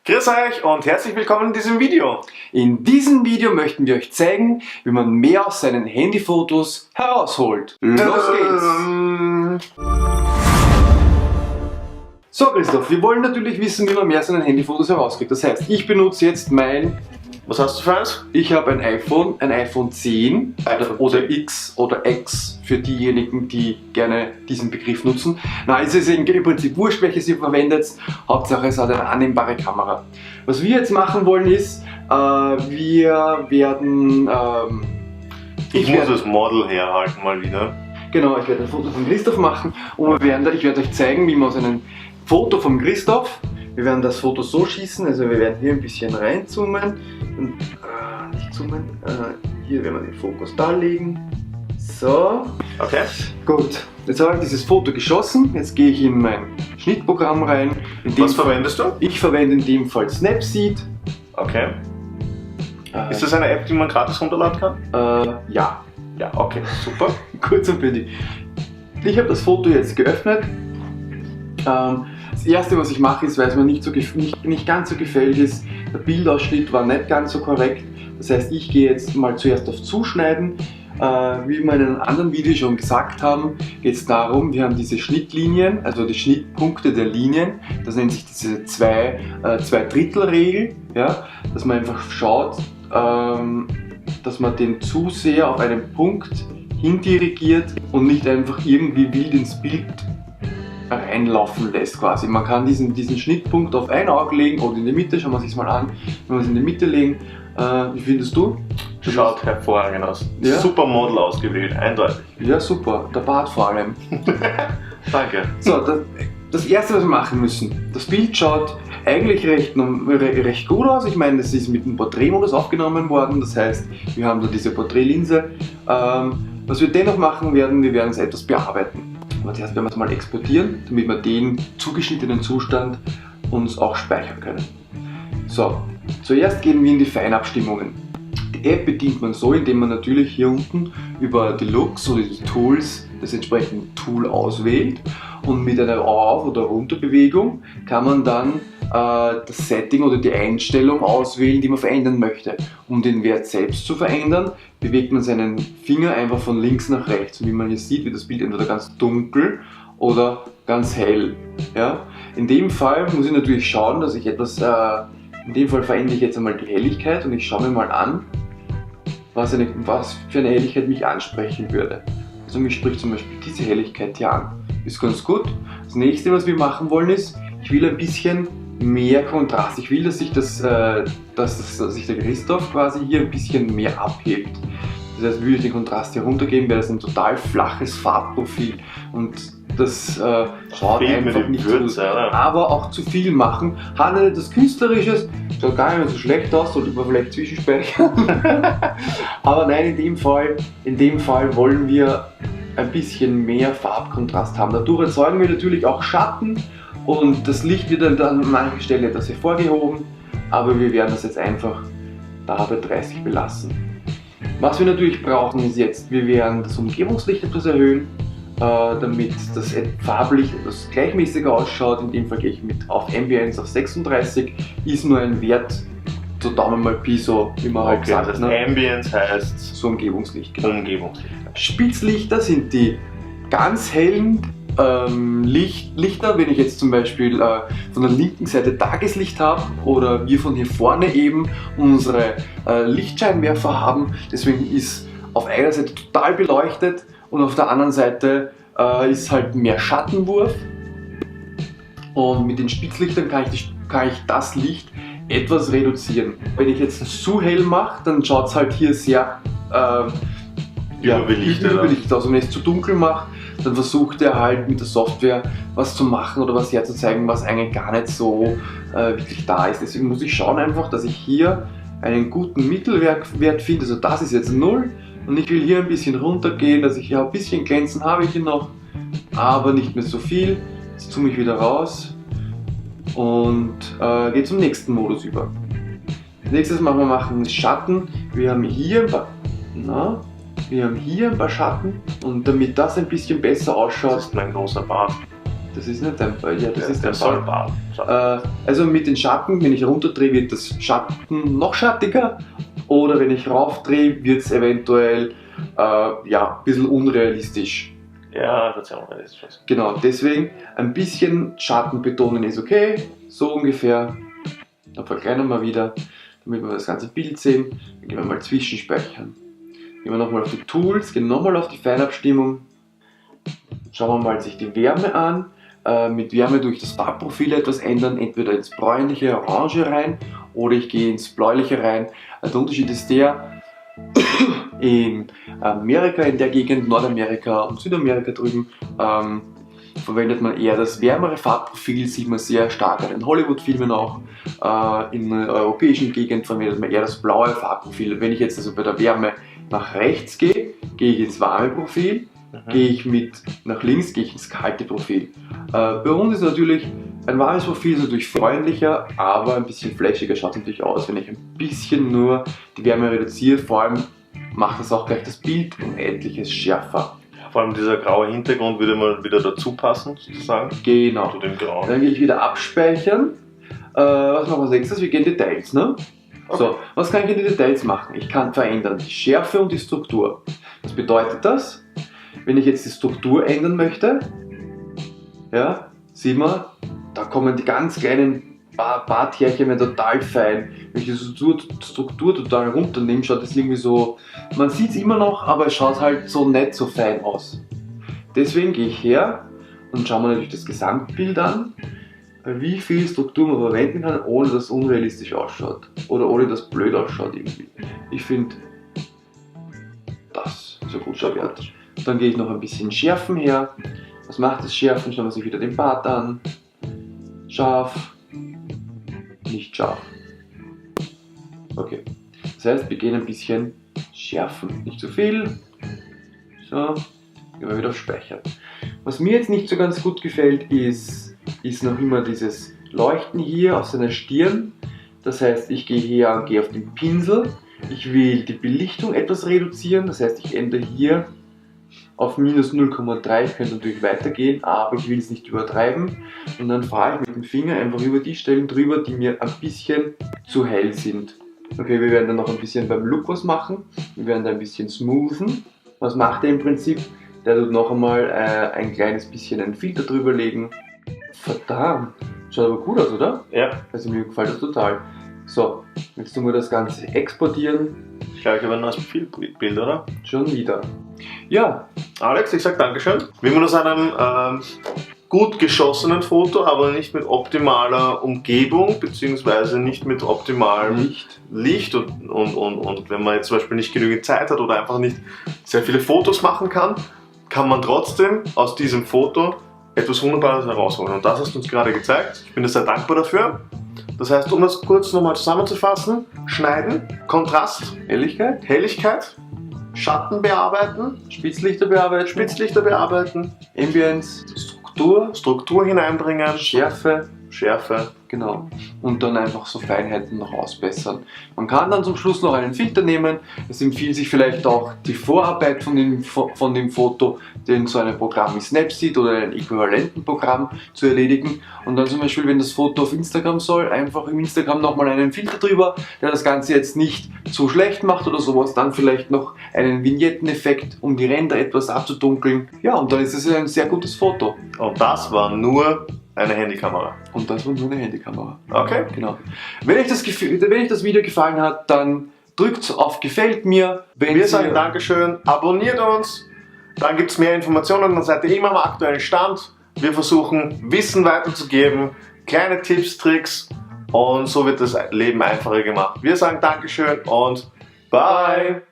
Grüß euch und herzlich willkommen in diesem Video. In diesem Video möchten wir euch zeigen, wie man mehr aus seinen Handyfotos herausholt. Los geht's! So Christoph, wir wollen natürlich wissen, wie man mehr aus seinen Handyfotos herauskriegt. Das heißt, ich benutze jetzt mein... Was hast du für eins? Ich habe ein iPhone 10 oder X oder X für diejenigen, die gerne diesen Begriff nutzen. Na, es ist im Prinzip wurscht, welches ihr verwendet. Hauptsache es hat eine annehmbare Kamera. Was wir jetzt machen wollen ist, wir werden... ich muss das Model herhalten mal wieder. Genau, ich werde ein Foto von Christoph machen und ich werde euch zeigen, wie man aus einem Foto von Christoph, wir werden das Foto so schießen, also wir werden hier ein bisschen reinzoomen und nicht zoomen, hier werden wir den Fokus da legen. So. Okay. Gut, jetzt habe ich dieses Foto geschossen, jetzt gehe ich in mein Schnittprogramm rein. Was verwendest du? Ich verwende in dem Fall Snapseed. Okay. Ist das eine App, die man gratis runterladen kann? Ja. Ja, okay, super. Kurz und bündig. Ich habe das Foto jetzt geöffnet. Das erste, was ich mache, ist, weil es mir nicht ganz so gefällt, ist, der Bildausschnitt war nicht ganz so korrekt. Das heißt, ich gehe jetzt mal zuerst auf Zuschneiden. Wie wir in einem anderen Video schon gesagt haben, geht es darum, wir haben diese Schnittlinien, also die Schnittpunkte der Linien. Das nennt sich diese Zwei-Drittel-Regel, ja? Dass man einfach schaut, dass man den Zuseher auf einen Punkt hindirigiert und nicht einfach irgendwie wild ins Bild reinlaufen lässt quasi. Man kann diesen Schnittpunkt auf ein Auge legen oder in die Mitte, schauen wir uns das mal an, wenn wir es in die Mitte legen. Wie findest du? Schaut hervorragend aus. Ja? Super Model ausgewählt, eindeutig. Ja, super. Der Bart vor allem. Danke. So, das erste, was wir machen müssen. Das Bild schaut eigentlich recht gut aus. Ich meine, das ist mit dem Porträtmodus aufgenommen worden. Das heißt, wir haben da diese Porträtlinse. Was wir dennoch machen werden, wir werden es etwas bearbeiten. Aber zuerst werden wir es mal exportieren, damit wir den zugeschnittenen Zustand uns auch speichern können. So, zuerst gehen wir in die Feinabstimmungen. Die App bedient man so, indem man natürlich hier unten über die Looks oder die Tools das entsprechende Tool auswählt und mit einer Auf- oder Runterbewegung kann man dann das Setting oder die Einstellung auswählen, die man verändern möchte. Um den Wert selbst zu verändern, bewegt man seinen Finger einfach von links nach rechts. Und wie man hier sieht, wird das Bild entweder ganz dunkel oder ganz hell. Ja? In dem Fall muss ich natürlich schauen, dass ich etwas, in dem Fall verändere ich jetzt einmal die Helligkeit und ich schaue mir mal an, was für eine Helligkeit mich ansprechen würde. Also mich spricht zum Beispiel diese Helligkeit hier an. Ist ganz gut. Das nächste, was wir machen wollen, ist, ich will ein bisschen mehr Kontrast. Ich will, dass sich der Christoph quasi hier ein bisschen mehr abhebt. Das heißt, würde ich den Kontrast hier runtergeben, wäre das ein total flaches Farbprofil und das schaut einfach nicht so, aber auch zu viel machen. Hat nicht das Künstlerisches, schaut gar nicht mehr so schlecht aus, sollte man vielleicht zwischenspeichern. Aber nein, in dem Fall wollen wir ein bisschen mehr Farbkontrast haben. Dadurch erzeugen wir natürlich auch Schatten und das Licht wird dann an mancher Stelle etwas hervorgehoben, aber wir werden das jetzt einfach da bei 30 belassen. Was wir natürlich brauchen ist jetzt, wir werden das Umgebungslicht etwas erhöhen, damit das Farblicht etwas gleichmäßiger ausschaut. In dem Fall gehe ich auf Ambience auf 36, ist nur ein Wert, so Daumen mal Pi, so wie man halt sagt. Das Ambience heißt so Umgebungslicht. Genau. Umgebungslicht. Spitzlichter sind die ganz hellen Lichter, wenn ich jetzt zum Beispiel von der linken Seite Tageslicht habe oder wir von hier vorne eben unsere Lichtscheinwerfer haben. Deswegen ist auf einer Seite total beleuchtet und auf der anderen Seite ist halt mehr Schattenwurf. Und mit den Spitzlichtern kann ich das Licht etwas reduzieren. Wenn ich jetzt zu hell mache, dann schaut es halt hier sehr überbelichtet aus. Und wenn ich es zu dunkel mache, dann versucht er halt mit der Software was zu machen oder was herzuzeigen, was eigentlich gar nicht so wirklich da ist. Deswegen muss ich schauen einfach, dass ich hier einen guten Mittelwert finde. Also das ist jetzt 0 und ich will hier ein bisschen runtergehen, dass ich hier ein bisschen glänzen habe ich hier noch, aber nicht mehr so viel. Jetzt zoome ich wieder raus und gehe zum nächsten Modus über. Als nächstes, was wir machen, ist Schatten. Wir haben hier ein paar Schatten und damit das ein bisschen besser ausschaut. Das ist mein großer Bart. Das ist nicht dein Ball. Ja, das ist der dein Ball. Ball. Also mit den Schatten, wenn ich runterdrehe, wird das Schatten noch schattiger. Oder wenn ich raufdrehe, wird es eventuell ein bisschen unrealistisch. Ja, das ist ja unrealistisch. Genau, deswegen ein bisschen Schatten betonen ist okay. So ungefähr. Dann verkleinern wir wieder, damit wir das ganze Bild sehen. Dann gehen wir mal zwischenspeichern. Gehen wir nochmal auf die Tools, gehen nochmal auf die Feinabstimmung. Schauen wir mal sich die Wärme an. Mit Wärme durch das Farbprofil etwas ändern, entweder ins bräunliche, orange rein oder ich gehe ins bläuliche rein. Der Unterschied ist der, in Amerika, in der Gegend, Nordamerika und Südamerika drüben, verwendet man eher das wärmere Farbprofil, sieht man sehr stark an den Hollywood-Filmen auch. In der europäischen Gegend verwendet man eher das blaue Farbprofil. Wenn ich jetzt also bei der Wärme nach rechts gehe, gehe ich ins warme Profil. Gehe ich nach links, gehe ich ins kalte Profil. Bei uns ist natürlich ein warmes Profil ist natürlich freundlicher, aber ein bisschen flashiger schaut es natürlich aus, wenn ich ein bisschen nur die Wärme reduziere. Vor allem macht das auch gleich das Bild um etliches schärfer. Vor allem dieser graue Hintergrund würde mal wieder dazu passen, sozusagen. Genau. Zu dem Grauen. Dann gehe ich wieder abspeichern. Was machen wir als nächstes? Wir gehen Details, ne? Okay. So, was kann ich in die Details machen? Ich kann verändern die Schärfe und die Struktur. Was bedeutet das? Wenn ich jetzt die Struktur ändern möchte, ja, sieht man, da kommen die ganz kleinen Barttierchen total fein. Wenn ich die Struktur total runternehme, schaut das irgendwie so, man sieht es immer noch, aber es schaut halt so nicht so fein aus. Deswegen gehe ich her und schaue mir natürlich das Gesamtbild an, wie viel Struktur man verwenden kann, ohne dass es unrealistisch ausschaut. Oder ohne dass es blöd ausschaut irgendwie. Ich finde, das ist ein guter Wert. Dann gehe ich noch ein bisschen Schärfen her. Was macht das Schärfen? Schauen wir sich wieder den Bart an. Scharf, nicht scharf. Okay. Das heißt, wir gehen ein bisschen schärfen. Nicht zu viel. So, gehen wir wieder auf Speichern. Was mir jetzt nicht so ganz gut gefällt, ist noch immer dieses Leuchten hier auf seiner Stirn. Das heißt, ich gehe her und gehe auf den Pinsel. Ich will die Belichtung etwas reduzieren. Das heißt, ich ändere hier auf minus 0,3, ich könnte natürlich weitergehen, aber ich will es nicht übertreiben. Und dann fahre ich mit dem Finger einfach über die Stellen drüber, die mir ein bisschen zu hell sind. Okay, wir werden dann noch ein bisschen beim Look was machen. Wir werden da ein bisschen smoothen. Was macht er im Prinzip? Der tut noch einmal ein kleines bisschen einen Filter drüber legen. Verdammt, schaut aber gut aus, oder? Ja. Also mir gefällt das total. So, jetzt tun wir das Ganze exportieren. Ich glaube, ich habe ein neues Profilbild, oder? Schon wieder. Ja. Alex, ich sage Dankeschön. Wie man aus einem gut geschossenen Foto, aber nicht mit optimaler Umgebung, beziehungsweise nicht mit optimalem Licht und wenn man jetzt zum Beispiel nicht genügend Zeit hat oder einfach nicht sehr viele Fotos machen kann, kann man trotzdem aus diesem Foto etwas Wunderbares herausholen. Und das hast du uns gerade gezeigt. Ich bin dir sehr dankbar dafür. Das heißt, um das kurz nochmal zusammenzufassen, schneiden, Kontrast, Helligkeit, Schatten bearbeiten, Spitzlichter bearbeiten, Ambience, Struktur hineinbringen, Schärfe, genau. Und dann einfach so Feinheiten noch ausbessern. Man kann dann zum Schluss noch einen Filter nehmen. Es empfiehlt sich vielleicht auch die Vorarbeit von dem Foto, den so ein Programm wie Snapseed oder ein äquivalenten Programm zu erledigen. Und dann zum Beispiel, wenn das Foto auf Instagram soll, einfach im Instagram nochmal einen Filter drüber, der das Ganze jetzt nicht zu schlecht macht oder sowas. Dann vielleicht noch einen Vignetten-Effekt, um die Ränder etwas abzudunkeln. Ja, und dann ist es ein sehr gutes Foto. Und das war nur eine Handykamera. Und das war nur eine Handykamera. Okay. Genau. Wenn euch das Video gefallen hat, dann drückt auf Gefällt mir. Wir sagen Dankeschön, abonniert uns, dann gibt es mehr Informationen, dann seid ihr immer am aktuellen Stand. Wir versuchen Wissen weiterzugeben, kleine Tipps, Tricks und so wird das Leben einfacher gemacht. Wir sagen Dankeschön und bye!